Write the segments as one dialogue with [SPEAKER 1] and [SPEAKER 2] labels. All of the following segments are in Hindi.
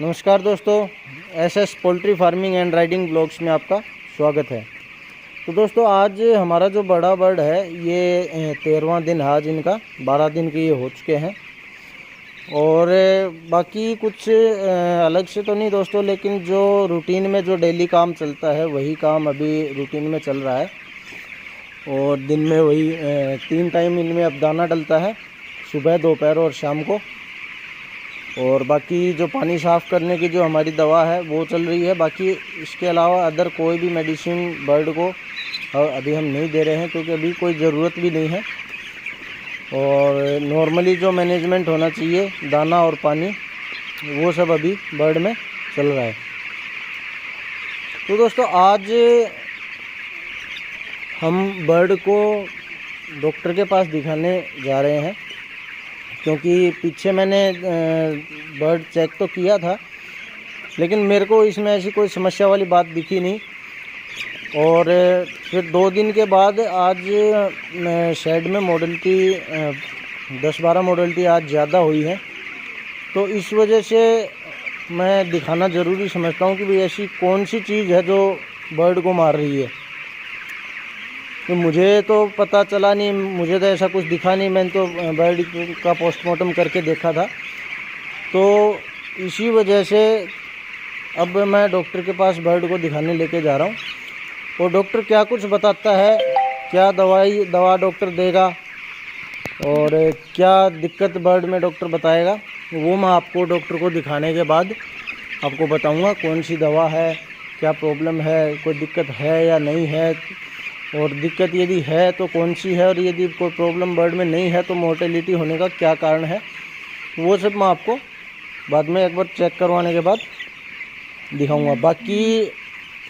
[SPEAKER 1] नमस्कार दोस्तों, SS poultry farming and riding blogs में आपका स्वागत है। तो दोस्तों, आज हमारा जो बड़ा बर्ड है ये 13वां दिन है आज इनका। 12 दिन के ये हो चुके हैं और बाकी कुछ अलग से तो नहीं दोस्तों, लेकिन जो रूटीन में जो डेली काम चलता है वही काम अभी रूटीन में चल रहा है। और दिन में वही 3 टाइम इनमें अब दाना डलता है, सुबह, दोपहर और शाम को। और बाकी जो पानी साफ़ करने की जो हमारी दवा है वो चल रही है। बाकी इसके अलावा अदर कोई भी मेडिसिन बर्ड को अभी हम नहीं दे रहे हैं, क्योंकि अभी कोई ज़रूरत भी नहीं है। और नॉर्मली जो मैनेजमेंट होना चाहिए दाना और पानी, वो सब अभी बर्ड में चल रहा है। तो दोस्तों, आज हम बर्ड को डॉक्टर के पास दिखाने जा रहे हैं, क्योंकि पीछे मैंने बर्ड चेक तो किया था, लेकिन मेरे को इसमें ऐसी कोई समस्या वाली बात दिखी नहीं। और फिर 2 दिन के बाद आज शेड में मोडलिटी 10-12 मोडलिटी आज ज़्यादा हुई है। तो इस वजह से मैं दिखाना ज़रूरी समझता हूँ कि भाई ऐसी कौन सी चीज़ है जो बर्ड को मार रही है। तो मुझे तो पता चला नहीं, मुझे तो ऐसा कुछ दिखा नहीं। मैंने तो बर्ड का पोस्टमार्टम करके देखा था। तो इसी वजह से अब मैं डॉक्टर के पास बर्ड को दिखाने लेके जा रहा हूँ। और डॉक्टर क्या कुछ बताता है, क्या दवा डॉक्टर देगा और क्या दिक्कत बर्ड में डॉक्टर बताएगा, वो मैं आपको डॉक्टर को दिखाने के बाद आपको बताऊँगा। कौन सी दवा है, क्या प्रॉब्लम है, कोई दिक्कत है या नहीं है, और दिक्कत यदि है तो कौन सी है, और यदि कोई प्रॉब्लम बर्ड में नहीं है तो मोर्टेलिटी होने का क्या कारण है, वो सब मैं आपको बाद में एक बार चेक करवाने के बाद दिखाऊंगा। बाकी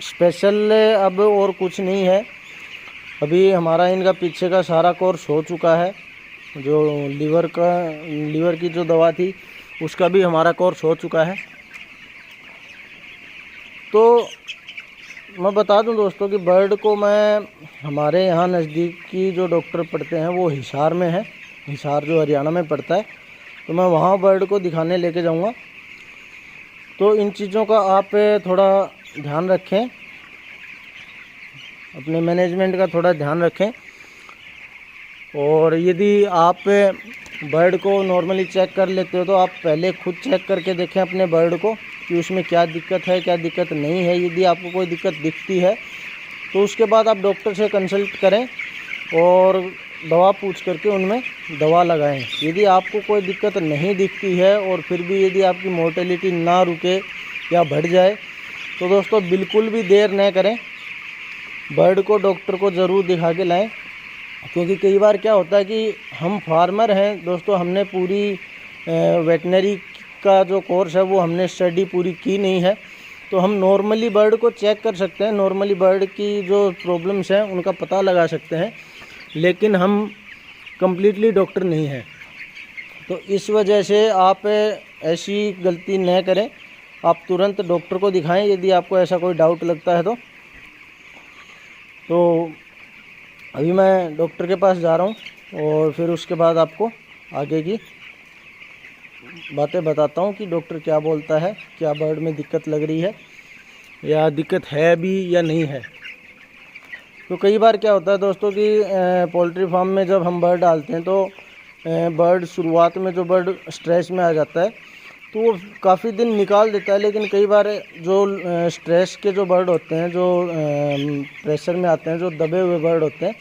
[SPEAKER 1] स्पेशल अब और कुछ नहीं है। अभी हमारा इनका पीछे का सारा कोर्स हो चुका है। जो लीवर की जो दवा थी उसका भी हमारा कोर्स हो चुका है। तो मैं बता दूं दोस्तों कि बर्ड को मैं हमारे यहाँ नज़दीकी जो डॉक्टर पड़ते हैं वो हिसार में है, हिसार जो हरियाणा में पड़ता है। तो मैं वहाँ बर्ड को दिखाने लेके जाऊँगा। तो इन चीज़ों का आप थोड़ा ध्यान रखें, अपने मैनेजमेंट का थोड़ा ध्यान रखें। और यदि आप बर्ड को नॉर्मली चेक कर लेते हो तो आप पहले खुद चेक करके देखें अपने बर्ड को कि उसमें क्या दिक्कत है, क्या दिक्कत नहीं है। यदि आपको कोई दिक्कत दिखती है तो उसके बाद आप डॉक्टर से कंसल्ट करें और दवा पूछ करके उनमें दवा लगाएं। यदि आपको कोई दिक्कत नहीं दिखती है और फिर भी यदि आपकी मोर्टेलिटी ना रुके या बढ़ जाए तो दोस्तों बिल्कुल भी देर न करें, बर्ड को डॉक्टर को ज़रूर दिखा के लाएँ। क्योंकि कई बार क्या होता है कि हम फार्मर हैं दोस्तों, हमने पूरी वेटनरी का जो कोर्स है वो हमने स्टडी पूरी की नहीं है। तो हम नॉर्मली बर्ड को चेक कर सकते हैं, नॉर्मली बर्ड की जो प्रॉब्लम्स हैं उनका पता लगा सकते हैं, लेकिन हम कम्प्लीटली डॉक्टर नहीं हैं। तो इस वजह से आप ऐसी गलती न करें, आप तुरंत डॉक्टर को दिखाएं यदि आपको ऐसा कोई डाउट लगता है तो अभी मैं डॉक्टर के पास जा रहा हूं और फिर उसके बाद आपको आगे की बातें बताता हूं कि डॉक्टर क्या बोलता है, क्या बर्ड में दिक्कत लग रही है या दिक्कत है भी या नहीं है। तो कई बार क्या होता है दोस्तों कि पोल्ट्री फार्म में जब हम बर्ड डालते हैं तो बर्ड शुरुआत में जो बर्ड स्ट्रेस में आ जाता है तो वो काफ़ी दिन निकाल देता है। लेकिन कई बार जो स्ट्रेस के जो बर्ड होते हैं, जो प्रेशर में आते हैं, जो दबे हुए बर्ड होते हैं,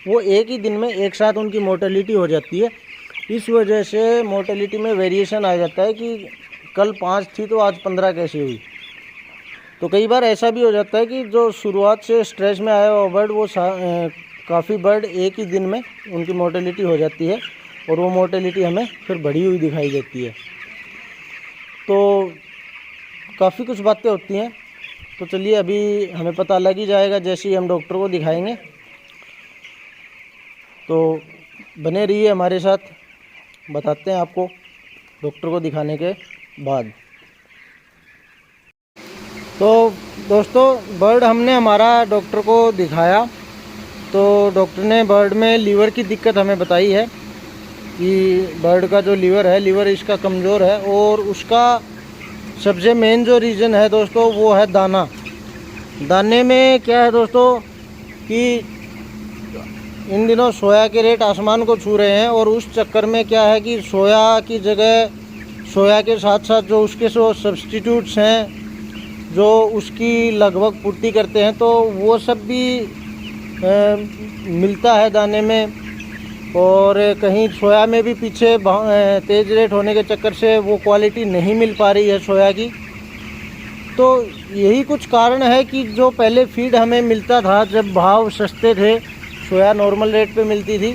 [SPEAKER 1] वो एक ही दिन में एक साथ उनकी मोर्टेलिटी हो जाती है। इस वजह से मोर्टेलिटी में वेरिएशन आ जाता है कि कल 5 थी तो आज 15 कैसे हुई। तो कई बार ऐसा भी हो जाता है कि जो शुरुआत से स्ट्रेस में आया हुआ बर्ड, वो काफ़ी बर्ड एक ही दिन में उनकी मोर्टेलिटी हो जाती है और वो मोर्टेलिटी हमें फिर बढ़ी हुई दिखाई देती है। तो काफ़ी कुछ बातें होती हैं। तो चलिए, अभी हमें पता लग ही जाएगा जैसे ही हम डॉक्टर को दिखाएंगे। तो बने रहिए हमारे साथ, बताते हैं आपको डॉक्टर को दिखाने के बाद। तो दोस्तों, बर्ड हमने हमारा डॉक्टर को दिखाया तो डॉक्टर ने बर्ड में लीवर की दिक्कत हमें बताई है कि बर्ड का जो लीवर है, लीवर इसका कमज़ोर है और उसका सबसे मेन जो रीज़न है दोस्तों वो है दाना। दाने में क्या है दोस्तों कि इन दिनों सोया के रेट आसमान को छू रहे हैं, और उस चक्कर में क्या है कि सोया की जगह, सोया के साथ साथ जो उसके जो सब्स्टिट्यूट्स हैं जो उसकी लगभग पूर्ति करते हैं, तो वो सब भी मिलता है दाने में। और कहीं सोया में भी पीछे तेज़ रेट होने के चक्कर से वो क्वालिटी नहीं मिल पा रही है सोया की। तो यही कुछ कारण है कि जो पहले फीड हमें मिलता था, जब भाव सस्ते थे, सोया नॉर्मल रेट पे मिलती थी,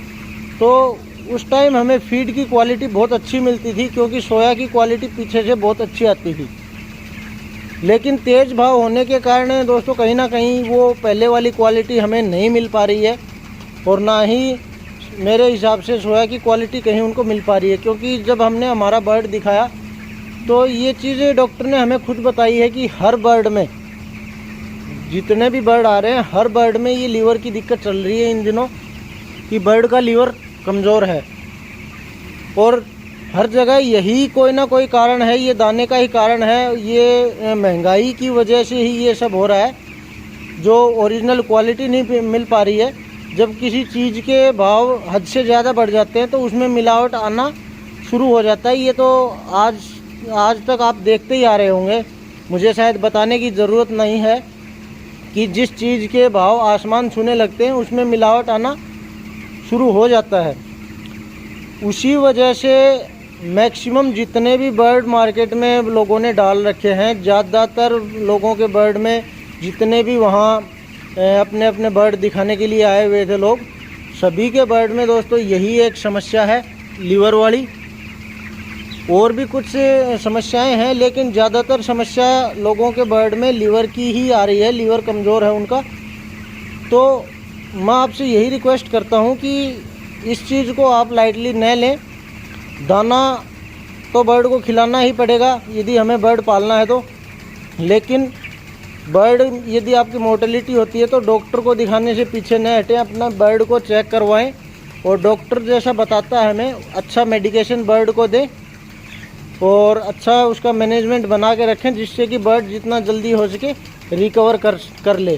[SPEAKER 1] तो उस टाइम हमें फीड की क्वालिटी बहुत अच्छी मिलती थी, क्योंकि सोया की क्वालिटी पीछे से बहुत अच्छी आती थी। लेकिन तेज़ भाव होने के कारण दोस्तों कहीं ना कहीं वो पहले वाली क्वालिटी हमें नहीं मिल पा रही है, और ना ही मेरे हिसाब से सोया की क्वालिटी कहीं उनको मिल पा रही है। क्योंकि जब हमने हमारा बर्ड दिखाया तो ये चीज़ें डॉक्टर ने हमें खुद बताई है कि हर बर्ड में, जितने भी बर्ड आ रहे हैं, हर बर्ड में ये लीवर की दिक्कत चल रही है इन दिनों, कि बर्ड का लीवर कमज़ोर है। और हर जगह यही कोई ना कोई कारण है, ये दाने का ही कारण है, ये महंगाई की वजह से ही ये सब हो रहा है, जो ओरिजिनल क्वालिटी नहीं मिल पा रही है। जब किसी चीज़ के भाव हद से ज़्यादा बढ़ जाते हैं तो उसमें मिलावट आना शुरू हो जाता है। ये तो आज तक आप देखते ही आ रहे होंगे, मुझे शायद बताने की ज़रूरत नहीं है कि जिस चीज़ के भाव आसमान छूने लगते हैं उसमें मिलावट आना शुरू हो जाता है। उसी वजह से मैक्सिमम जितने भी बर्ड मार्केट में लोगों ने डाल रखे हैं, ज़्यादातर लोगों के बर्ड में, जितने भी वहाँ अपने अपने बर्ड दिखाने के लिए आए हुए थे लोग, सभी के बर्ड में दोस्तों यही एक समस्या है, लीवर वाली। और भी कुछ समस्याएं हैं, लेकिन ज़्यादातर समस्या लोगों के बर्ड में लीवर की ही आ रही है, लीवर कमज़ोर है उनका। तो मैं आपसे यही रिक्वेस्ट करता हूं कि इस चीज़ को आप लाइटली न लें। दाना तो बर्ड को खिलाना ही पड़ेगा यदि हमें बर्ड पालना है तो, लेकिन बर्ड यदि आपकी मोर्टेलिटी होती है तो डॉक्टर को दिखाने से पीछे न हटें, अपना बर्ड को चेक करवाएं, और डॉक्टर जैसा बताता है हमें अच्छा मेडिकेशन बर्ड को दें, और अच्छा उसका मैनेजमेंट बना के रखें, जिससे कि बर्ड जितना जल्दी हो सके रिकवर कर ले।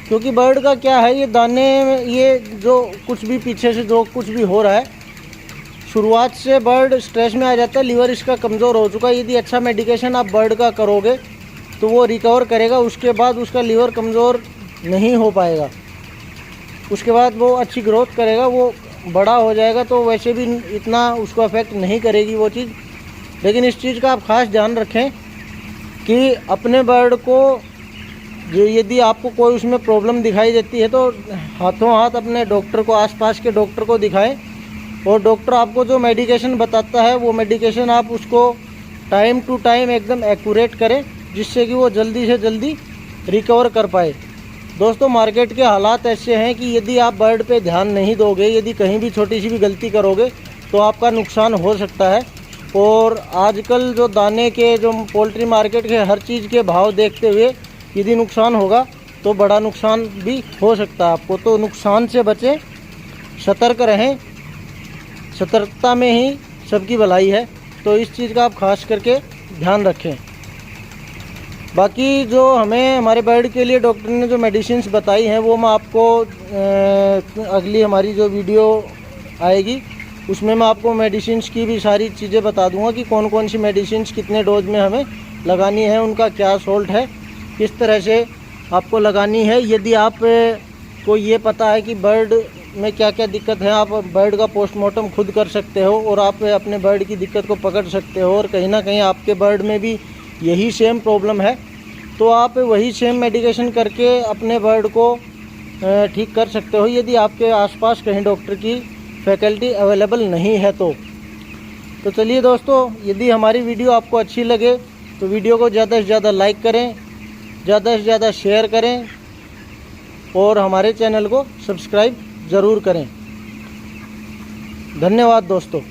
[SPEAKER 1] क्योंकि बर्ड का क्या है, ये दाने, ये जो कुछ भी पीछे से जो कुछ भी हो रहा है, शुरुआत से बर्ड स्ट्रेस में आ जाता है, लीवर इसका कमज़ोर हो चुका है। यदि अच्छा मेडिकेशन आप बर्ड का करोगे तो वो रिकवर करेगा, उसके बाद उसका लीवर कमज़ोर नहीं हो पाएगा, उसके बाद वो अच्छी ग्रोथ करेगा, वो बड़ा हो जाएगा, तो वैसे भी इतना उसको अफेक्ट नहीं करेगी वो चीज़। लेकिन इस चीज़ का आप ख़ास ध्यान रखें कि अपने बर्ड को, यदि आपको कोई उसमें प्रॉब्लम दिखाई देती है तो हाथों हाथ अपने डॉक्टर को, आसपास के डॉक्टर को दिखाएं, और डॉक्टर आपको जो मेडिकेशन बताता है वो मेडिकेशन आप उसको टाइम टू टाइम एकदम एक्यूरेट करें, जिससे कि वो जल्दी से जल्दी रिकवर कर पाए। दोस्तों मार्केट के हालात ऐसे हैं कि यदि आप बर्ड पे ध्यान नहीं दोगे, यदि कहीं भी छोटी सी भी गलती करोगे तो आपका नुकसान हो सकता है। और आजकल जो दाने के, जो पोल्ट्री मार्केट के हर चीज़ के भाव देखते हुए यदि नुकसान होगा तो बड़ा नुकसान भी हो सकता है आपको। तो नुकसान से बचें, सतर्क रहें, सतर्कता में ही सबकी भलाई है, तो इस चीज़ का आप खास करके ध्यान रखें। बाकी जो हमें हमारे बर्ड के लिए डॉक्टर ने जो मेडिसिन्स बताई हैं वो मैं आपको अगली हमारी जो वीडियो आएगी उसमें मैं आपको मेडिसिन्स की भी सारी चीज़ें बता दूंगा कि कौन कौन सी मेडिसिन्स कितने डोज में हमें लगानी है, उनका क्या सॉल्ट है, किस तरह से आपको लगानी है। यदि आप को ये पता है कि बर्ड में क्या क्या दिक्कत है, आप बर्ड का पोस्टमार्टम खुद कर सकते हो और आप अपने बर्ड की दिक्कत को पकड़ सकते हो, और कहीं ना कहीं आपके बर्ड में भी यही सेम प्रॉब्लम है, तो आप वही सेम मेडिकेशन करके अपने बर्ड को ठीक कर सकते हो, यदि आपके आसपास कहीं डॉक्टर की फैकल्टी अवेलेबल नहीं है तो चलिए दोस्तों, यदि हमारी वीडियो आपको अच्छी लगे तो वीडियो को ज़्यादा से ज़्यादा लाइक करें, ज़्यादा से ज़्यादा शेयर करें, और हमारे चैनल को सब्सक्राइब ज़रूर करें। धन्यवाद दोस्तों।